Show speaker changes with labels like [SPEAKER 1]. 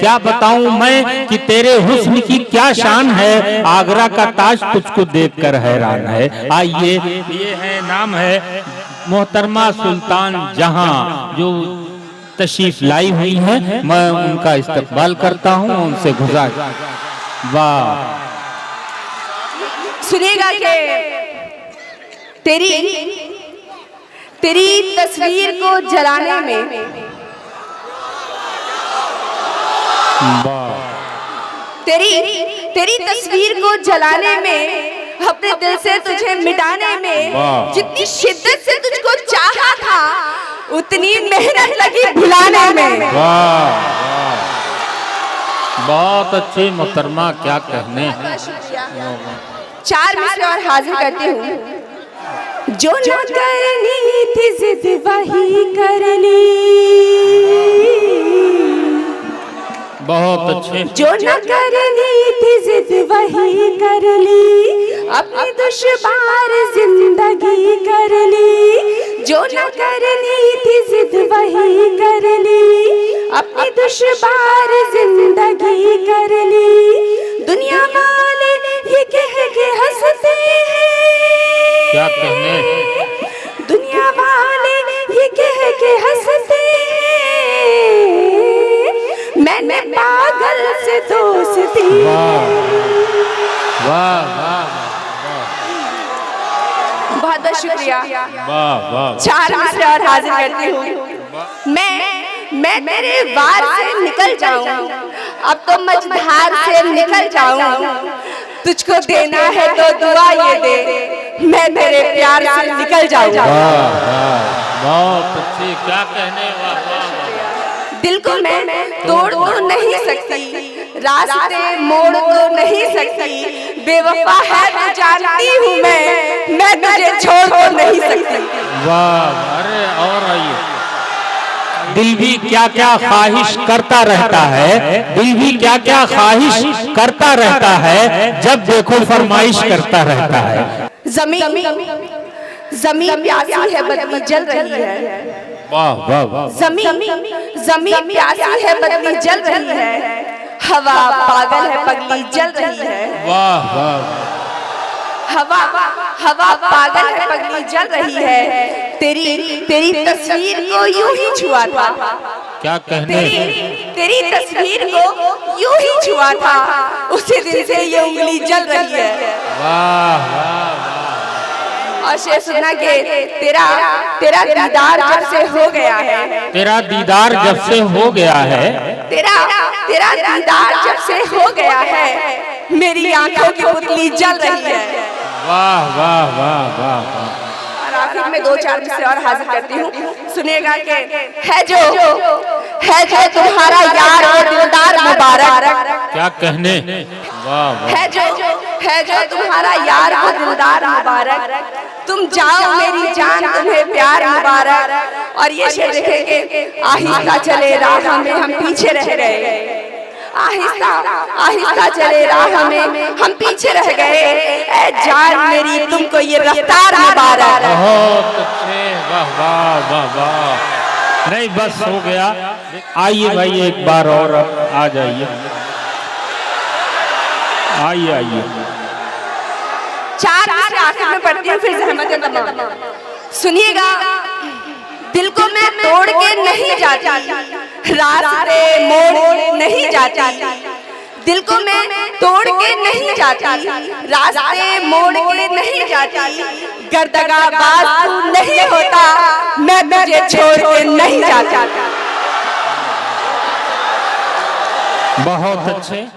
[SPEAKER 1] क्या बताऊं मैं कि तेरे हुस्न की क्या शान है, आगरा का ताज तुझको देखकर हैरान है। आइए, ये है नाम है मोहतरमा सुल्तान जहां, जो तशरीफ लाई हुई हैं। मैं उनका इस्तकबाल करता हूं, उनसे गुजारिश। वाह,
[SPEAKER 2] सुनिएगा कि तेरी तस्वीर को जलाने में, तेरी तस्वीर को जलाने में, अपने दिल से तुझे मिटाने में जितनी शिद्दत से तुझको चाहा था, उतनी मेहनत लगी भुलाने में।
[SPEAKER 1] वाह, बहुत अच्छे मोहतरमा, क्या कहने।
[SPEAKER 2] 4 मिसरे और हाजिर करती हूँ। जो न करनी थी जिद वही कर ली,
[SPEAKER 1] बहुत अच्छे।
[SPEAKER 2] जो न करनी थी जिद वही कर ली, अपनी दुश्वार जिंदगी कर ली। जो न करनी थी जिद वही कर ली, अपनी दुश्वार जिंदगी कर ली। दुनिया वाले ये कह के हंसते हैं,
[SPEAKER 1] क्या कहने।
[SPEAKER 2] दुनिया वाले ये कह के हंसते हैं, मैंने पागल से दोस्ती।
[SPEAKER 1] वाह वाह वाह,
[SPEAKER 2] बहुत बहुत शुक्रिया।
[SPEAKER 1] वाह वाह।
[SPEAKER 2] 4 मिसरे और हाजिर करती हूँ। मैं तेरे वार से निकल जाऊं, अब तो मझधार से निकल जाऊं। तुझको देना है तो दुआ ये दे, मैं तेरे प्यार से निकल जाऊं।
[SPEAKER 1] बहुत अच्छी, क्या कहने।
[SPEAKER 2] दिल को मैं तोड़ तो नहीं सकती, रास्ते मोड़ तो नहीं सकती, बेवफा है तो जानती हूँ मैं तुझे छोड़ तो नहीं सकती।
[SPEAKER 1] वाह, अरे और आइए। दिल भी क्या क्या ख्वाहिश करता रहता है, दिल भी क्या क्या ख्वाहिश करता रहता है, जब देखो फरमाइश करता रहता है।
[SPEAKER 2] जमीन प्यासी है बदली जल रही है।
[SPEAKER 1] वाह वाह वाह।
[SPEAKER 2] जमीन प्यासी है बदली जल रही है, हवा पागल है पगली जल रही है।
[SPEAKER 1] वाह वाह।
[SPEAKER 2] हवा पागल है पगली जल रही है। तेरी तस्वीर को यूं ही छुआ था,
[SPEAKER 1] क्या कहने।
[SPEAKER 2] तेरी तस्वीर को यूं ही छुआ था, उसी दिन से ये उंगली जल रही है।
[SPEAKER 1] वाह वाह।
[SPEAKER 2] और शेर सुनना के तेरा दीदार जब से हो गया है,
[SPEAKER 1] तेरा दीदार जब से हो गया है,
[SPEAKER 2] तेरा दीदार जब से हो गया है, मेरी आंखों की पुतली जल रही है।
[SPEAKER 1] वाह वाह वाह वाह।
[SPEAKER 2] और आखिर में 2-4 मिसरे और हाजिर करती हूँ। सुनिएगा कि है जो तुम्हारा यार और दिलदार मुबारक,
[SPEAKER 1] क्या कहने। वाह वाह।
[SPEAKER 2] है जो तुम्हारा यार और दिलदार मुबारक, तुम जाओ मेरी जान तुम्हें प्यार मुबारक। और ये शेर देखेंगे, आहिस्ता चले राह में हम पीछे रह गए, आहिस्ता चले राह में हम पीछे रह गए, ऐ जान मेरी तुमको ये रफ्तार मुबारक।
[SPEAKER 1] बहुत अच्छे, वाह वाह वाह वाह। नहीं बस हो गया। आइए भाई, एक बार और आ जाइए, आइए आइए।
[SPEAKER 2] 4 मिसरे आखिर में पढ़ती हूँ, फिर ज़हमत तमाम। सुनिएगा, दिल को मैं तोड़ के नहीं जाती, रास्ते मोड़ नहीं जाती। दिल को मैं तोड़ के नहीं जाती, रास्ते मोड़ के नहीं जाती। गर्दगाबाज तू नहीं होता, मैं तुझे छोड़ के नहीं जाता।
[SPEAKER 1] बहुत अच्छे।